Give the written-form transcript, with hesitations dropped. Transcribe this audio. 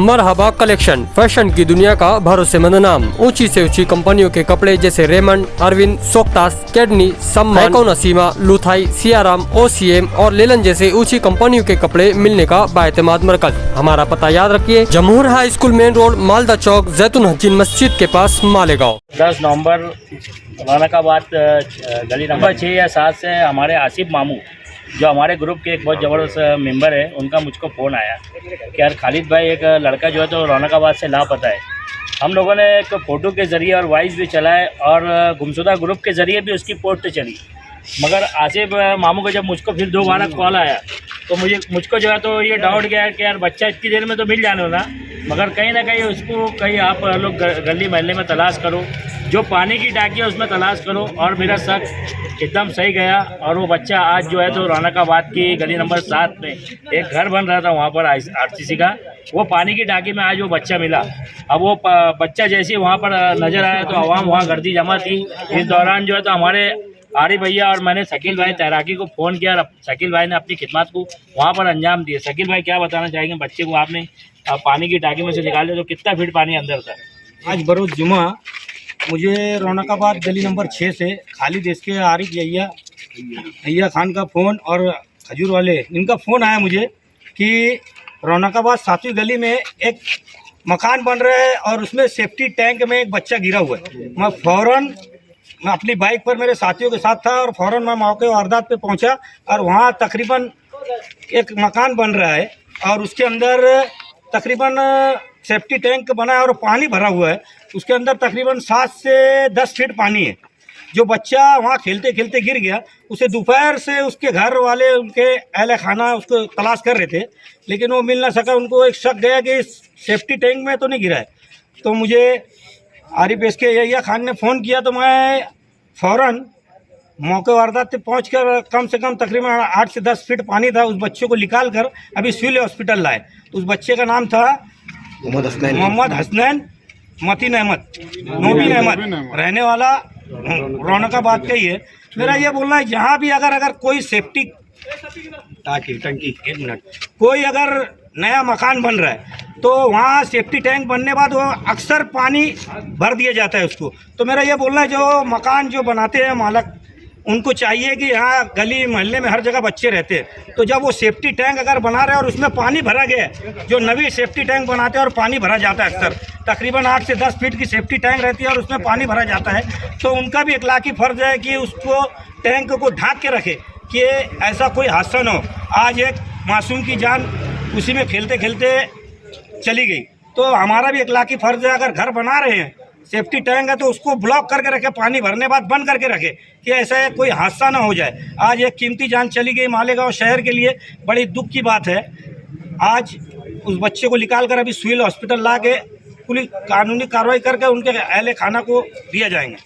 मरहबा collection, fashion की दुनिया का भरोसेमंद नाम। ऊंची से ऊंची कंपनियों के कपड़े जैसे रेमंड, अरविंद, सोक्टास, कैडनी, सम्मान, नसीमा, लुथाई, सियाराम, ओसीएम और लेलन जैसे ऊंची कंपनियों के कपड़े मिलने का बाएतमाद मरकज। हमारा पता याद रखिए, Jamhoor high school main road, Malda chowk, जैतून हजीन मस्जिद के पास, मालेगांव। 10 नवंबर रौनकाबाद गली नंबर 6 या 7 से हमारे आसिफ मामू, जो हमारे ग्रुप के एक बहुत ज़बरदस्त मेंबर है, उनका मुझको फ़ोन आया कि यार खालिद भाई, एक लड़का जो है तो रौनकाबाद से लापता है। हम लोगों ने एक फ़ोटो के ज़रिए और वॉइस भी चलाए और गुमशुदा ग्रुप के ज़रिए भी उसकी पोस्ट चली, मगर आसिफ मामू को जब मुझको फिर दोबारा कॉल आया तो मुझको जो है तो ये डाउट गया कि यार बच्चा इतनी देर में तो मिल जाने होना, मगर कहीं ना कहीं उसको कहीं आप लोग गली महल्ले में तलाश करो, जो पानी की टाँकी है उसमें तलाश करो। और मेरा शक एकदम सही गया और वो बच्चा आज जो है तो रौनकाबाद की गली नंबर 7 में एक घर बन रहा था वहाँ पर आरसीसी का, वो पानी की टाँकी में आज वो बच्चा मिला। अब वो बच्चा जैसे वहाँ पर नज़र आया तो आवाम वहाँ गर्दी जमा थी। इस दौरान जो है तो हमारे आरिफ भैया और मैंने शकील भाई तैराकी को फ़ोन किया और शकील भाई ने अपनी खिदमत को वहाँ पर अंजाम दिए। शकील भाई क्या बताना चाहेंगे, बच्चे को आपने पानी की टाँकी में से निकाले तो कितना फीट पानी अंदर था? आज बरोज़ जुमा मुझे रौनकाबाद गली नंबर 6 से खालिद इसके आरिफ भैया खान का फ़ोन और खजूर वाले इनका फ़ोन आया मुझे कि रौनकाबाद 7वीं गली में एक मकान बन रहा है और उसमें सेफ्टी टैंक में एक बच्चा गिरा हुआ है। मैं अपनी बाइक पर मेरे साथियों के साथ था और फ़ौरन मैं मौके वारदात पे पहुंचा और वहाँ तकरीबन एक मकान बन रहा है और उसके अंदर तकरीबन सेफ्टी टैंक बना है और पानी भरा हुआ है। उसके अंदर तकरीबन 7 से 10 फीट पानी है। जो बच्चा वहाँ खेलते खेलते गिर गया, उसे दोपहर से उसके घर वाले, उनके अहल खाना उसको तलाश कर रहे थे, लेकिन वो मिल ना सका। उनको एक शक गया कि सेफ्टी टैंक में तो नहीं गिरा है। तो मुझे आरिफ इसके यहिया खान ने फ़ोन किया तो मैं फ़ौरन मौके वारदात पे पहुँच कर कम से कम तकरीबन 8 से 10 फीट पानी था, उस बच्चे को निकाल कर अभी सिविल हॉस्पिटल लाए। उस बच्चे का नाम था मोहम्मद हसनैन मतीन अहमद, नोबिन अहमद, रहने वाला रौनकाबाद का ही है। मेरा ये बोलना है, जहाँ भी अगर कोई सेफ्टी टंकी कोई अगर नया मकान बन रहा है तो वहाँ सेफ्टी टैंक बनने बाद वो अक्सर पानी भर दिया जाता है उसको। तो मेरा ये बोलना है, जो मकान जो बनाते हैं मालिक, उनको चाहिए कि यहाँ गली मोहल्ले में हर जगह बच्चे रहते हैं, तो जब वो सेफ्टी टैंक अगर बना रहे और उसमें पानी भरा गया है, जो नवी सेफ्टी टैंक बनाते हैं और पानी भरा जाता है अक्सर तकरीबन 8 से 10 फीट की सेफ्टी टैंक रहती है और उसमें पानी भरा जाता है, तो उनका भी इखलाकी फ़र्ज़ है कि उसको टैंक को ढाँक के रखे कि ऐसा कोई हादसा न हो। आज एक मासूम की जान उसी में खेलते खेलते चली गई, तो हमारा भी इखलाकी फ़र्ज़ है, अगर घर बना रहे हैं सेफ्टी टैंक है तो उसको ब्लॉक करके रखे, पानी भरने बाद बंद करके रखे कि ऐसा कोई हादसा ना हो जाए। आज एक कीमती जान चली गई, मालेगांव शहर के लिए बड़ी दुख की बात है। आज उस बच्चे को निकाल कर अभी सिविल हॉस्पिटल ला के पूरी कानूनी कार्रवाई करके उनके अहले खाना को दिया जाएंगे।